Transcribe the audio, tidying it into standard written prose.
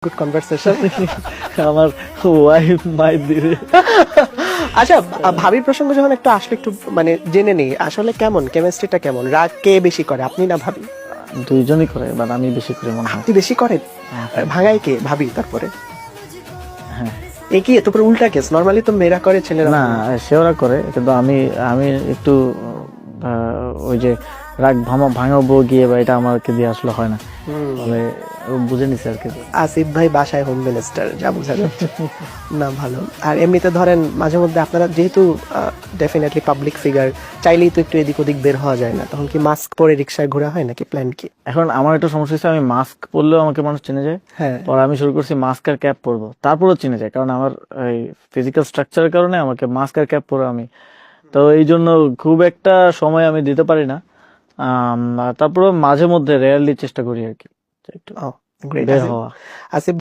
Good conversation. আমার wife my দিবে। আচ্ছা, ভাবির প্রসঙ্গ যখন একটু আসলে একটু মানে জেনে নেই আসলে কেমন কেমিস্ট্রিটা কেমন, রাগ কে বেশি করে, আপনি না ভাবি? দুইজনই করে, বাট আমি বেশি করে মনে হয়। আপনি বেশি করেন? ভাঙাই কে, ভাবি? তারপরে হ্যাঁ, এ কি এত বড় উল্টা কেস? নরমালি তো মেয়েরা করে, ছেলেরা না করে। সে ওরা করে, কিন্তু আমি আমি একটু ওই যে রাগ ভাঙাবো গিয়ে, বা এটা আমাকে দিয়ে আসলে হয় না, তাহলে বুঝে নিছে আর কি। আসিফ ভাই বাসায় হোম মিনিস্টার, যা বোঝা যাচ্ছে। না ভালো। আর এমনিতে ধরেন মাঝে মধ্যে আপনারা যেহেতু ডেফিনেটলি পাবলিক ফিগার, চাইলেই তো একটু এদিক ওদিক বের হওয়া যায় না, তখন কি মাস্ক পরে রিক্সায় ঘোরা হয় নাকি? প্ল্যান কি? এখন আমার একটা সমস্যা হচ্ছে, আমি মাস্ক পরলেও আমাকে মানুষ চিনে যায়। হ্যাঁ। পরে আমি শুরু করছি মাস্ক আর ক্যাপ পরবো, তারপরেও চিনে যায়, কারণ আমার এই ফিজিক্যাল স্ট্রাকচারের কারণে আমাকে মাস্ক আর ক্যাপ পরে আমি, তো এই জন্য খুব একটা সময় আমি দিতে পারি না। তারপরে মাঝে মধ্যে রেয়ারলি চেষ্টা করি আর কি, একটু ও গ্রেট। বের হওয়া। আসিফ